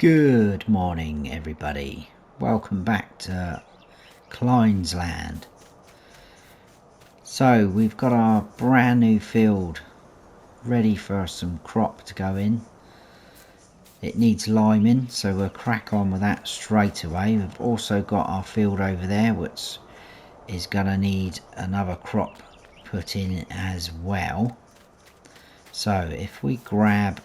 Good morning, everybody. Welcome back to Kleines land. So we've got our brand new field ready for some crop to go in. It needs liming, so we'll crack on with that straight away. We've also got our field over there which is going to need another crop put in as well. So if we grab,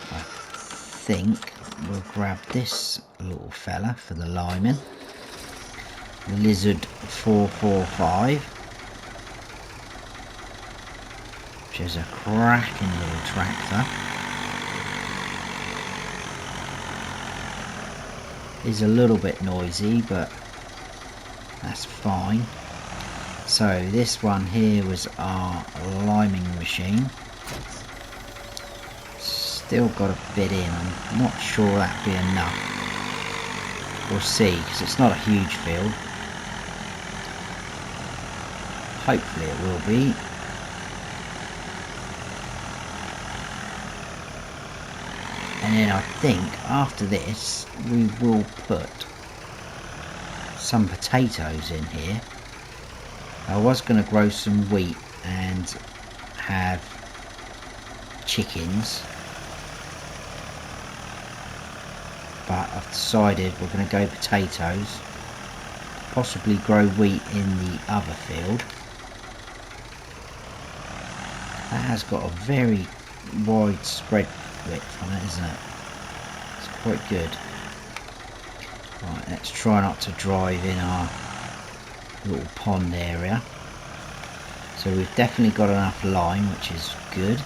I think we'll grab this little fella for the liming, the Lizard 445, which is a cracking little tractor. Is a little bit noisy, but that's fine. So this one here was our liming machine. Still got a bit in. I'm not sure that'd be enough. We'll see, because it's not a huge field. Hopefully it will be. And then I think after this we will put some potatoes in here. I was going to grow some wheat and have chickens, but I've decided we're going to go potatoes, possibly grow wheat in the other field. That has got a very wide spread width on it, isn't it? It's quite good. Right, let's try not to drive in our little pond area. So we've definitely got enough lime, which is good.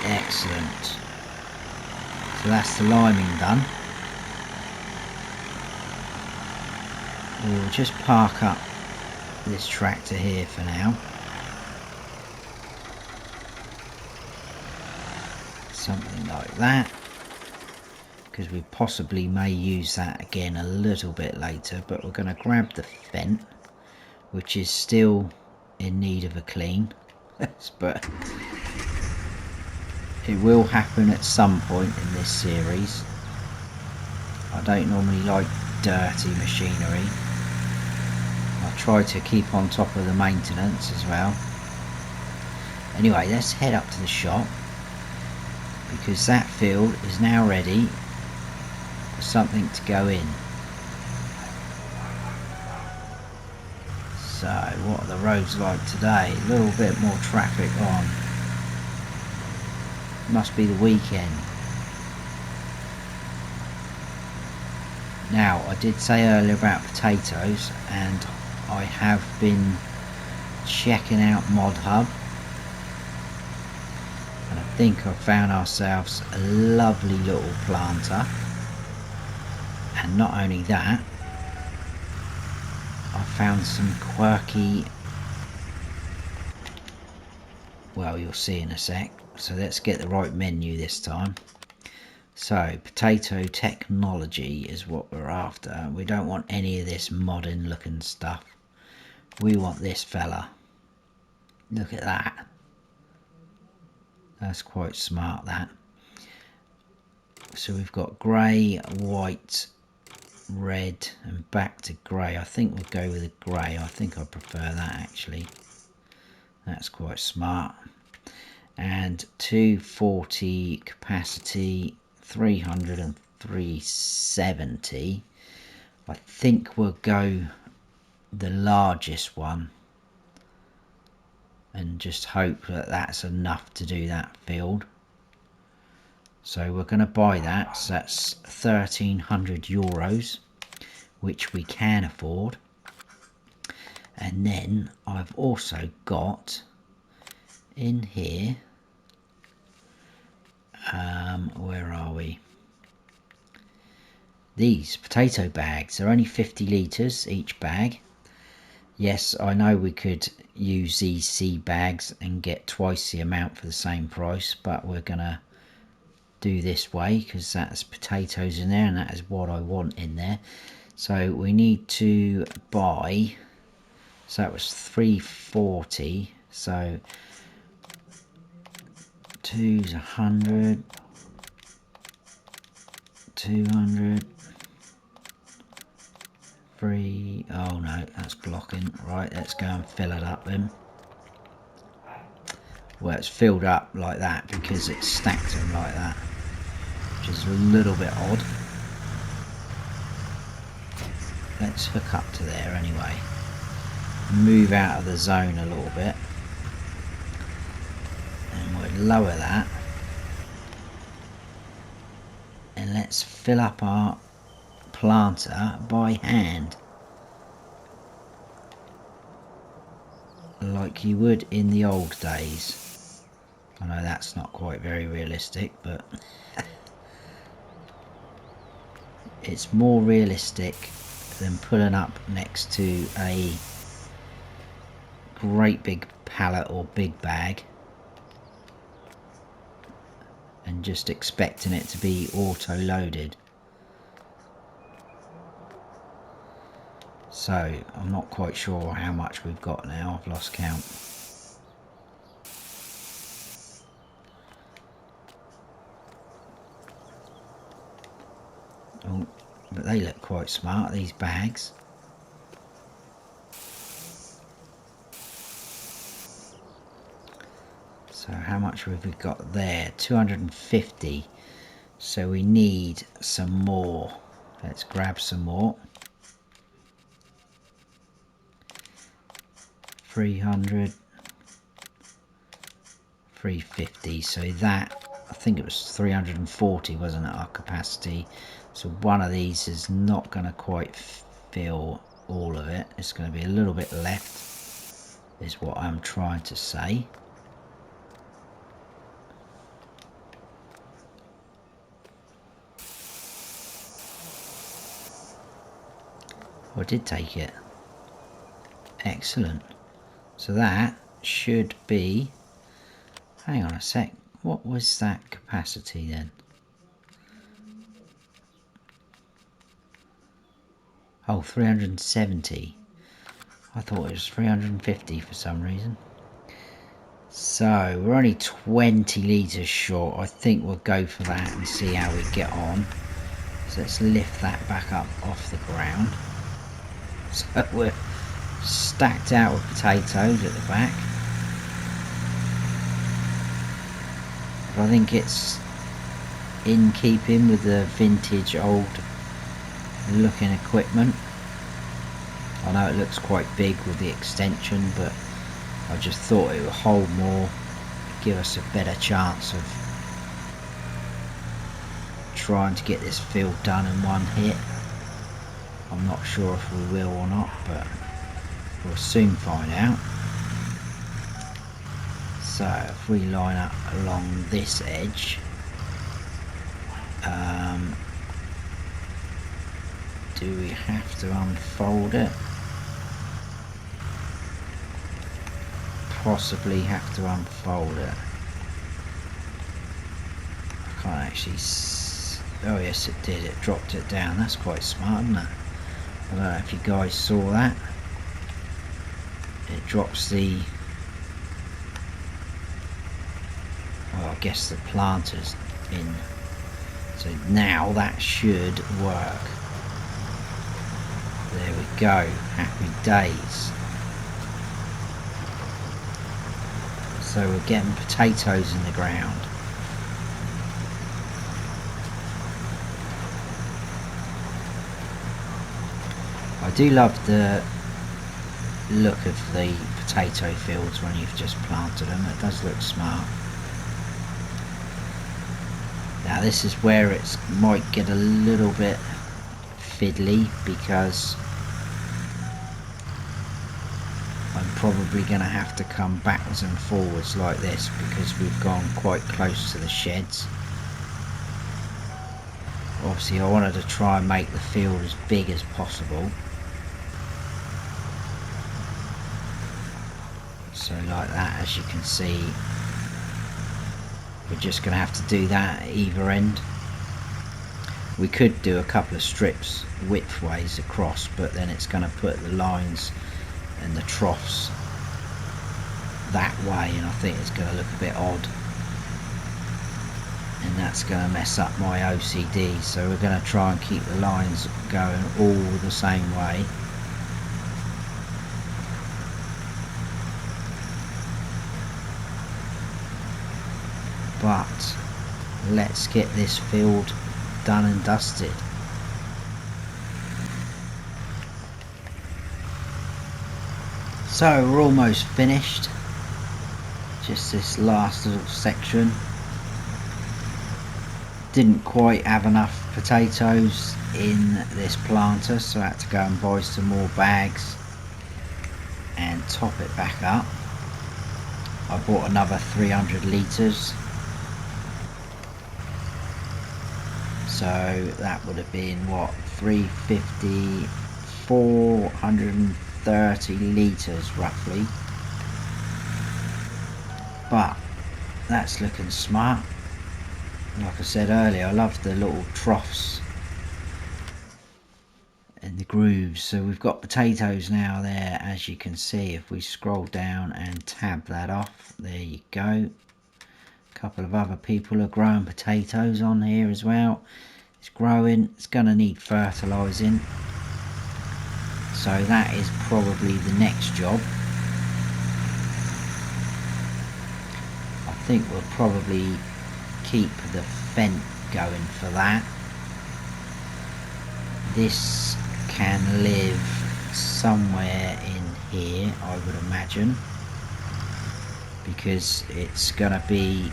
Excellent. So that's the liming done. We'll just park up this tractor here for now. Something like that, because we possibly may use that again a little bit later. But we're going to grab the fence, which is still in need of a clean. But it will happen at some point in this series. I don't normally like dirty machinery. I try to keep on top of the maintenance as well. Anyway, let's head up to the shop, because that field is now ready for something to go in. So what are the roads like today? A little bit more traffic on. Must be the weekend. Now, I did say earlier about potatoes, and I have been checking out Mod Hub, and I think I've found ourselves a lovely little planter. And not only that, I found some quirky, well, you'll see in a sec. So let's get the right menu this time. So potato technology is what we're after. We don't want any of this modern looking stuff. We want this fella. Look at that. That's quite smart, that. So we've got grey, white, red, and back to grey. I think we'll go with the grey. I think I prefer that, actually. That's quite smart. And 240 capacity, 300 and 370. I think we'll go the largest one and just hope that that's enough to do that field. So we're going to buy that. So that's 1,300 euros, which we can afford. And then I've also got in here, where are we? These potato bags. They're only 50 litres each bag. Yes, I know we could use these sea bags and get twice the amount for the same price, but we're gonna do this way because that's potatoes in there and that is what I want in there. So we need to buy So that was 340. So 2's 100. 200. 3. Oh no, that's blocking. Right, let's go and fill it up then. Well, it's filled up like that because it's stacked them like that, which is a little bit odd. Let's hook up to there anyway. Move out of the zone a little bit. And we'll lower that. And let's fill up our planter by hand. Like you would in the old days. I know that's not quite very realistic, but it's more realistic than pulling up next to a great big pallet or big bag and just expecting it to be auto loaded. So I'm not quite sure how much we've got now. I've lost count. Oh, but they look quite smart, these bags. So how much have we got there? 250. So we need some more. Let's grab some more. 300. 350. So that, I think it was 340, wasn't it, our capacity? So one of these is not going to quite fill all of it. It's going to be a little bit left, is what I'm trying to say. I did take it. Excellent. So that should be, hang on a sec, what was that capacity then? Oh, 370. I thought it was 350 for some reason. So we're only 20 litres short. I think we'll go for that and see how we get on. So let's lift that back up off the ground. So we're stacked out with potatoes at the back. But I think it's in keeping with the vintage old looking equipment. I know it looks quite big with the extension, but I just thought it would hold more, give us a better chance of trying to get this field done in one hit. I'm not sure if we will or not, but we'll soon find out. So if we line up along this edge, do we have to unfold it? Possibly have to unfold it. I can't actually oh yes, it did, it dropped it down. That's quite smart, isn't it? I don't know if you guys saw that. It drops the, well, I guess the planters in. So now that should work. There we go, happy days. So we're getting potatoes in the ground. I do love the look of the potato fields when you've just planted them. It does look smart. Now this is where it might get a little bit fiddly, because I'm probably going to have to come backwards and forwards like this, because we've gone quite close to the sheds. Obviously I wanted to try and make the field as big as possible. So like that, as you can see, we're just going to have to do that at either end. We could do a couple of strips widthways across, but then it's going to put the lines and the troughs that way, and I think it's going to look a bit odd, and that's going to mess up my OCD. So we're going to try and keep the lines going all the same way. But let's get this field done and dusted. So we're almost finished. Just this last little section. Didn't quite have enough potatoes in this planter, so I had to go and buy some more bags and top it back up. I bought another 300 litres. So that would have been what, 350, 430 litres roughly. But that's looking smart. Like I said earlier, I love the little troughs and the grooves. So we've got potatoes now there, as you can see. If we scroll down and tab that off, there you go. A couple of other people are growing potatoes on here as well. It's growing, it's going to need fertilising. So that is probably the next job. I think we'll probably keep the Fent going for that. This can live somewhere in here, I would imagine, because it's going to be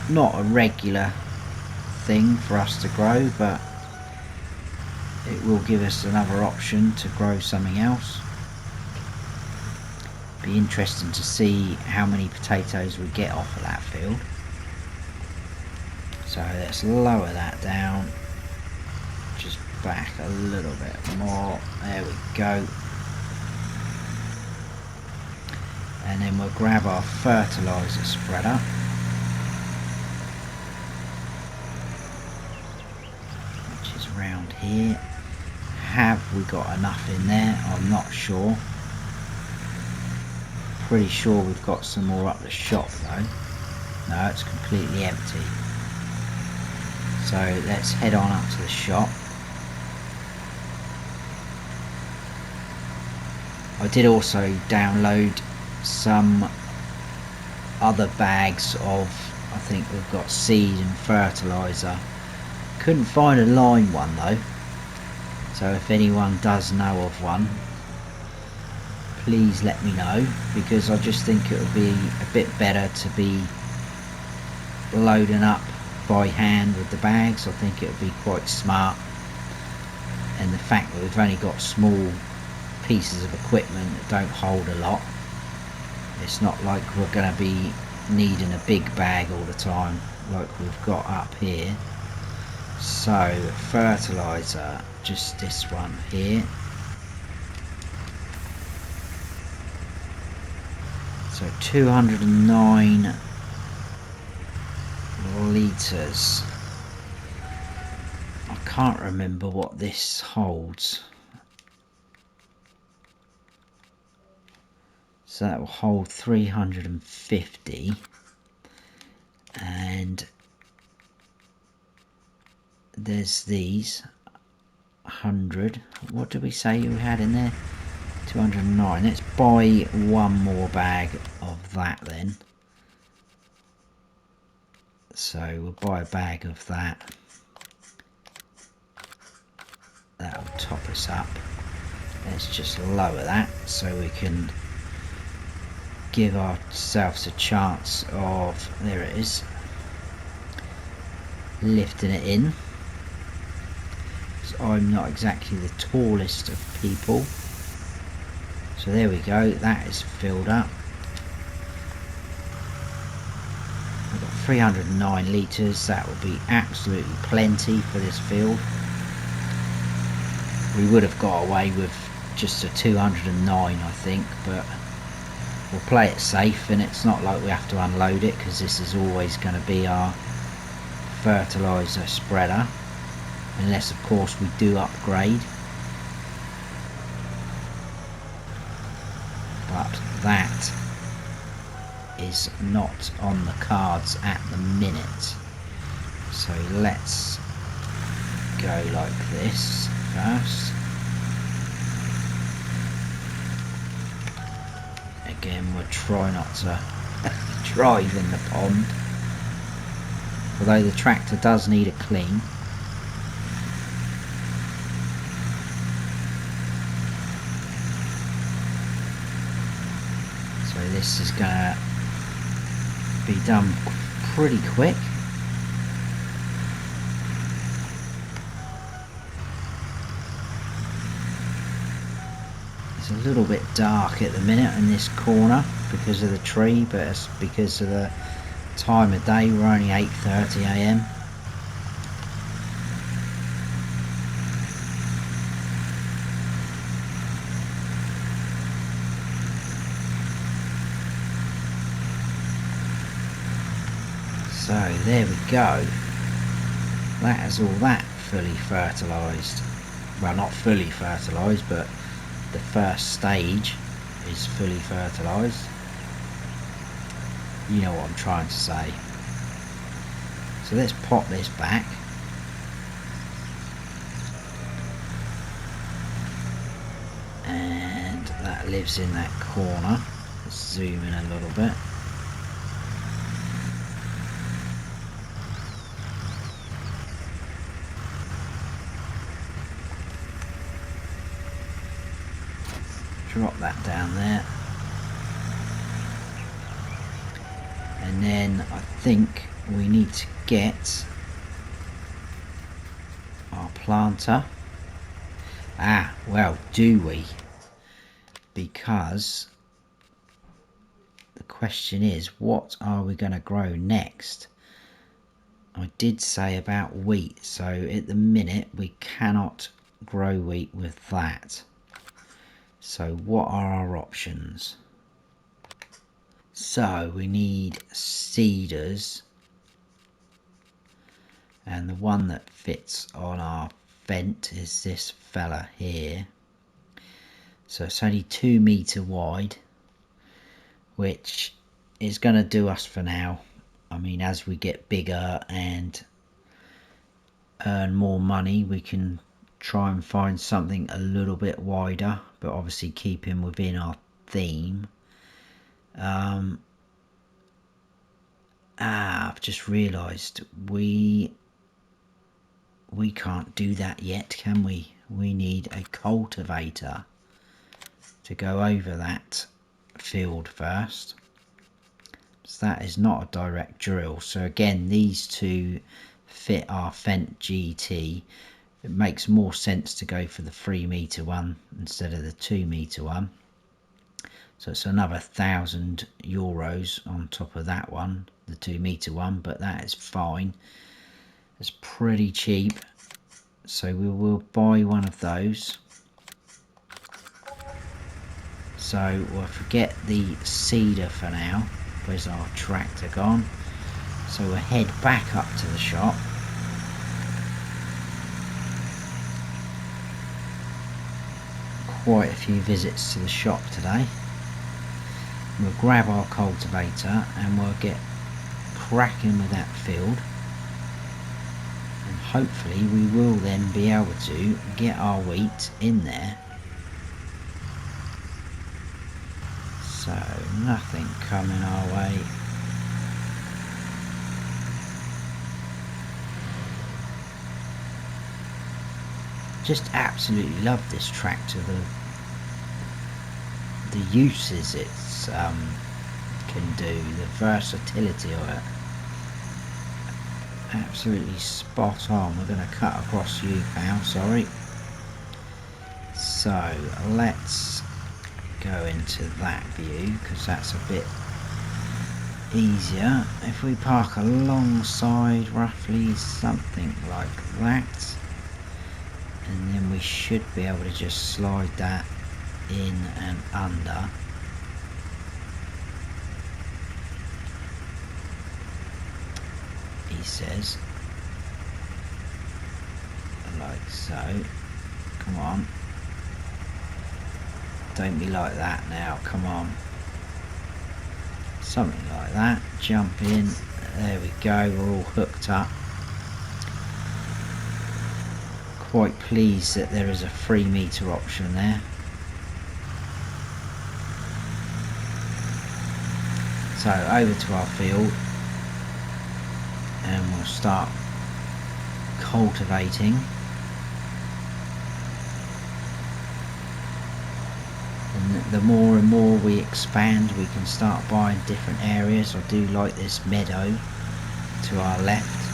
not a regular thing for us to grow, but it will give us another option to grow something else. Be interesting to see how many potatoes we get off of that field. So let's lower that down just back a little bit more. There we go. And then we'll grab our fertilizer spreader. Which is round here. Have we got enough in there? I'm not sure. Pretty sure we've got some more up the shop though. No, it's completely empty. So let's head on up to the shop. I did also download some other bags of, I think we've got seed and fertilizer. Couldn't find a line one though. So if anyone does know of one, please let me know, because I just think it would be a bit better to be loading up by hand with the bags. I think it would be quite smart, and the fact that we've only got small pieces of equipment that don't hold a lot, it's not like we're going to be needing a big bag all the time like we've got up here. So fertilizer, just this one here. So 209 litres. I can't remember what this holds. So that will hold 350. And there's these 100. What did we say we had in there? 209. Let's buy one more bag of that then. So we'll buy a bag of that. That will top us up. Let's just lower that so we can give ourselves a chance of, there it is, lifting it in. So I'm not exactly the tallest of people. So there we go, that is filled up. We've got 309 litres, that will be absolutely plenty for this field. We would have got away with just a 209 I think, but we'll play it safe, and it's not like we have to unload it, because this is always going to be our fertilizer spreader, unless of course we do upgrade. but that is not on the cards at the minute. So let's go like this first. Again, we'll try not to drive in the pond, although the tractor does need a clean. So this is going to be done pretty quick. It's a little bit dark at the minute in this corner because of the tree, but it's because of the time of day. We're only 8:30 AM. So there we go. That is all that fully fertilised. Well, not fully fertilised, but the first stage is fully fertilised. You know what I'm trying to say. So let's pop this back. And that lives in that corner. Let's zoom in a little bit. Drop that down there, and then I think we need to get our planter. Well, do we? Because the question is, what are we going to grow next? I did say about wheat, so at the minute we cannot grow wheat with that. So what are our options? So we need seeders, and the one that fits on our vent is this fella here. So it's only 2 meter wide, which is going to do us for now. I mean, as we get bigger and earn more money, we can try and find something a little bit wider, but obviously keeping within our theme. I've just realised we can't do that yet, can we? We need a cultivator to go over that field first. So that is not a direct drill. So again, these two fit our Fendt GT. It makes more sense to go for the 3 meter one instead of the 2 meter one. So it's another €1,000 on top of that one, the 2 meter one, but that is fine. It's pretty cheap, so we will buy one of those. So we'll forget the seeder for now. Where's our tractor gone? So we'll head back up to the shop. Quite a few visits to the shop today. We'll grab our cultivator and we'll get cracking with that field, and hopefully we will then be able to get our wheat in there. So nothing coming our way. Just absolutely love this tractor, the uses it can do, the versatility of it. Absolutely spot on. We're going to cut across you, pal, sorry. So let's go into that view because that's a bit easier. If we park alongside roughly something like that, and then we should be able to just slide that in and under. He says, like so. Come on. don't be like that now, come on. Something like that, jump in, there we go, we're all hooked up. Quite pleased that there is a 3 metre option there. So over to our field, and we'll start cultivating. And the more and more we expand, we can start buying different areas. I do like this meadow to our left,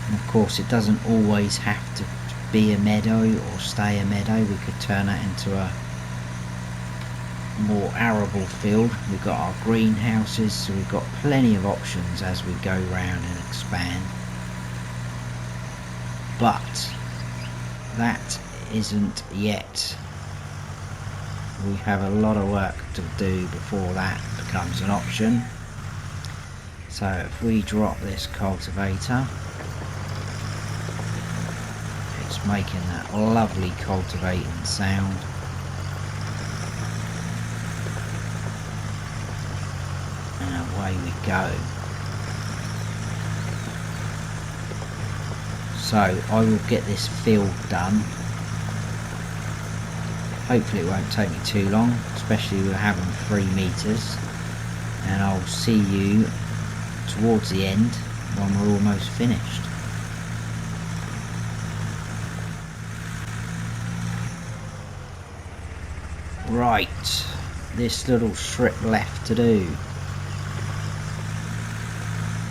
and of course it doesn't always have to be a meadow or stay a meadow. We could turn that into a more arable field. We've got our greenhouses, so we've got plenty of options as we go round and expand. But that isn't yet. We have a lot of work to do before that becomes an option. So if we drop this cultivator, it's making that lovely cultivating sound. And away we go. So I will get this field done. Hopefully it won't take me too long, especially with having 3 metres. And I'll see you towards the end when we're almost finished. Right, this little strip left to do.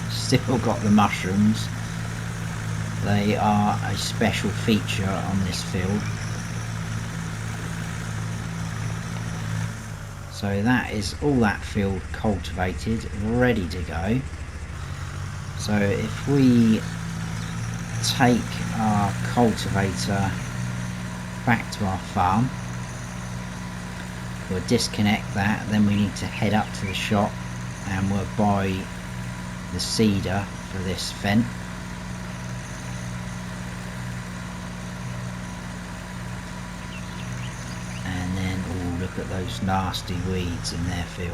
Still got the mushrooms. They are a special feature on this field. So that is all that field cultivated, ready to go. So if we take our cultivator back to our farm, we'll disconnect that, then we need to head up to the shop and we'll buy the seeder for this Fent. And then we'll look at those nasty weeds in their field.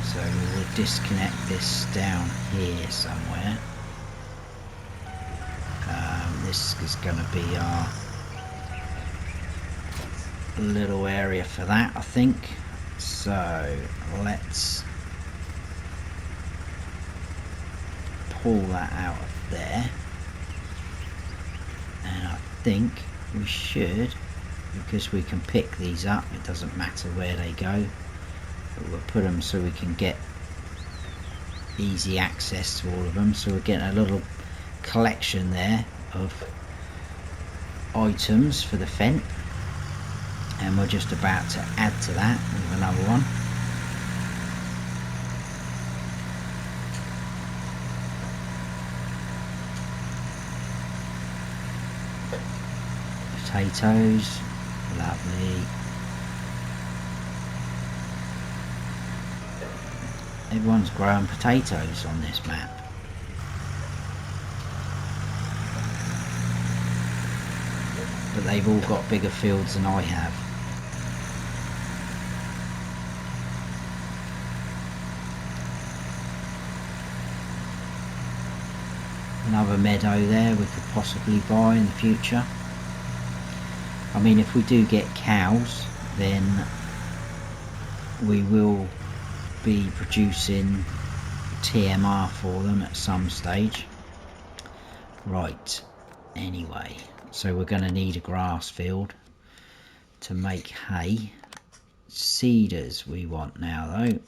So we will disconnect this down here somewhere. This is going to be our little area for that, I think. So let's pull that out of there, and I think we should, because we can pick these up, it doesn't matter where they go, but we'll put them so we can get easy access to all of them. So we're getting a little collection there of items for the Fent, and we're just about to add to that with another one. Potatoes, lovely. Everyone's growing potatoes on this map. But they've all got bigger fields than I have. Another meadow there we could possibly buy in the future. I mean, if we do get cows, then we will be producing TMR for them at some stage. Right, anyway, so we're going to need a grass field to make hay. Seeders we want now though.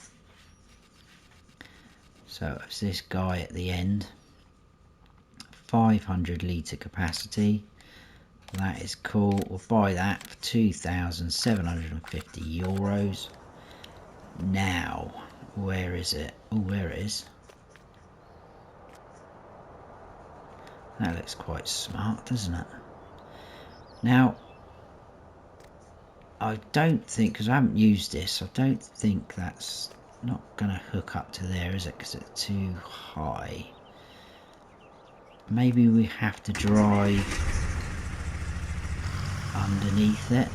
So it's this guy at the end. 500 litre capacity. That is cool. We'll buy that for 2,750 euros. Now, where is it? Oh, there it is. That looks quite smart, doesn't it? Now, I don't think, because I haven't used this, I don't think that's not going to hook up to there, is it? Because it's too high. Maybe we have to drive underneath it.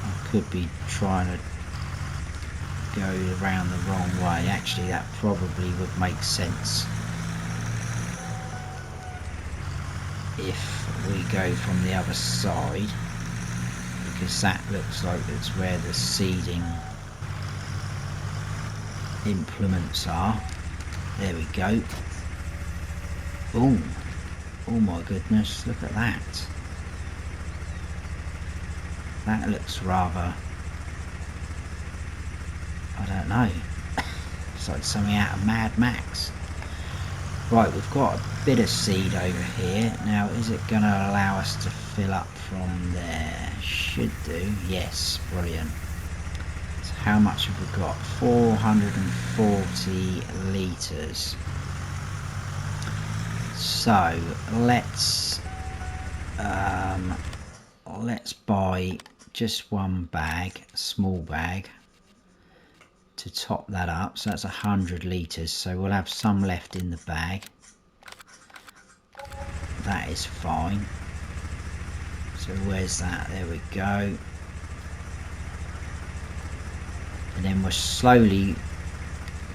I could be trying to go around the wrong way. Actually, that probably would make sense if we go from the other side, because that looks like it's where the seeding implements are. There we go. Boom. Oh my goodness, look at that. That looks rather, I don't know, it's like something out of Mad Max. Right, we've got a bit of seed over here. Now, is it going to allow us to fill up from there? Should do. Yes, brilliant. So how much have we got? 440 litres. So let's buy just one bag, a small bag, to top that up. So that's 100 litres, so we'll have some left in the bag. That is fine. So where's that? There we go. And then we're slowly,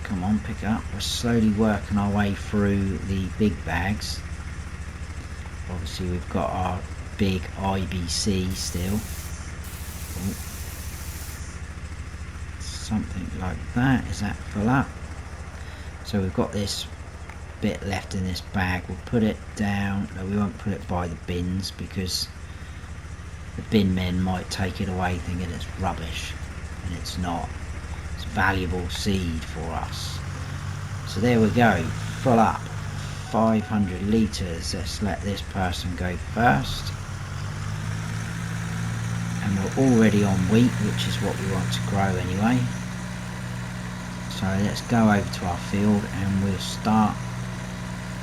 come on, pick up, we're slowly working our way through the big bags. Obviously we've got our big IBC still. Ooh. Something like that. Is that full up? So we've got this bit left in this bag. We'll put it down. No, we won't put it by the bins because the bin men might take it away thinking it's rubbish, and it's not. It's valuable seed for us. So there we go, full up, 500 litres. Let's let this person go first. And we're already on wheat, which is what we want to grow anyway. So let's go over to our field and we'll start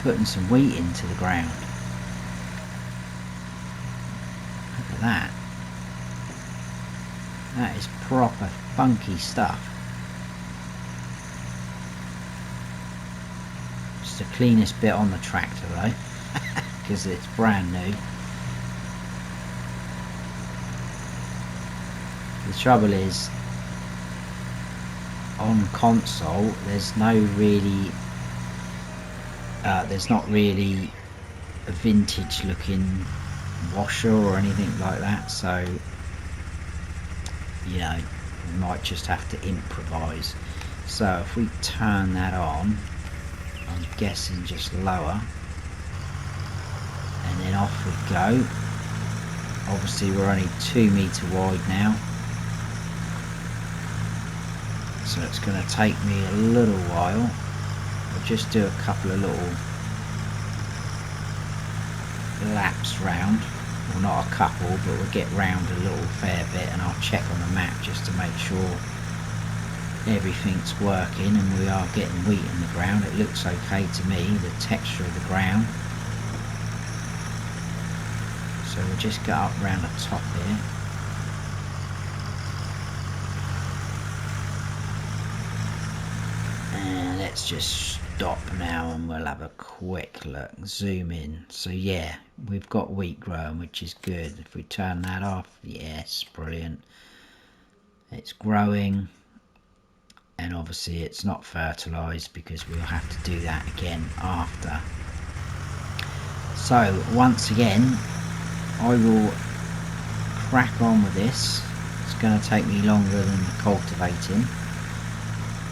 putting some wheat into the ground. Look at that. That is proper funky stuff. It's the cleanest bit on the tractor though, because it's brand new. The trouble is, on console, there's not really a vintage looking washer or anything like that, so you know, we might just have to improvise. So if we turn that on, I'm guessing just lower, and then off we go. Obviously we're only 2 meter wide now, so it's going to take me a little while. I'll just do a couple of little laps round, well not a couple, but we'll get round a little fair bit, and I'll check on the map just to make sure everything's working and we are getting wheat in the ground. It looks okay to me, the texture of the ground. So we'll just get up round the top here. And let's just stop now and we'll have a quick look, zoom in. So yeah, we've got wheat growing, which is good. If we turn that off, yes, brilliant. It's growing, and obviously it's not fertilized because we'll have to do that again after. So once again, I will crack on with this. It's going to take me longer than the cultivating,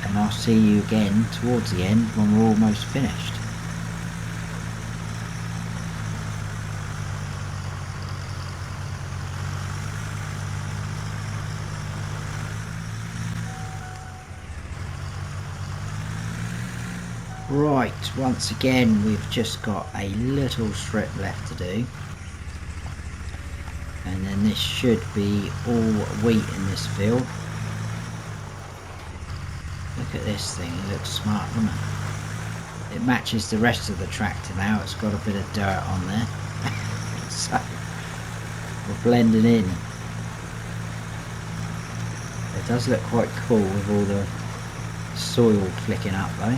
and I'll see you again towards the end when we're almost finished. Right, once again we've just got a little strip left to do, and then this should be all wheat in this field. Look at this thing, it looks smart, doesn't it? It matches the rest of the tractor now. It's got a bit of dirt on there. So we're blending in. It does look quite cool with all the soil flicking up though.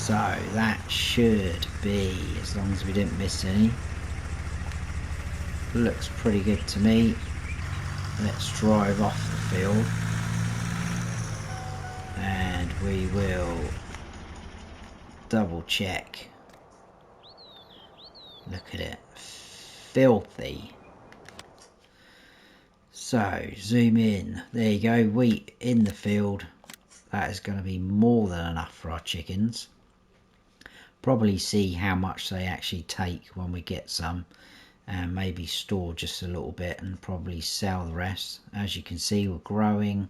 So that should be, as long as we didn't miss any. Looks pretty good to me. Let's drive off the field and we will double check. Look at it, filthy. So zoom in, there you go, wheat in the field. That is going to be more than enough for our chickens. Probably see how much they actually take when we get some, and maybe store just a little bit and probably sell the rest. As you can see, we're growing,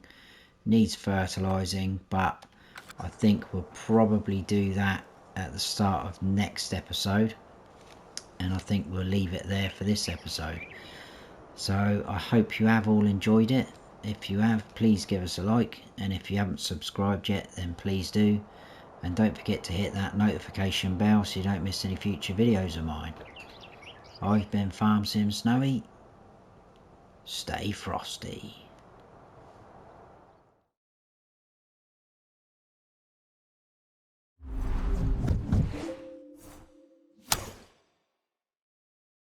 needs fertilizing, but I think we'll probably do that at the start of next episode, and I think we'll leave it there for this episode. So I hope you have all enjoyed it. If you have, please give us a like, and if you haven't subscribed yet, then please do, and don't forget to hit that notification bell so you don't miss any future videos of mine. I've been Farm Sim Snowy. Stay frosty.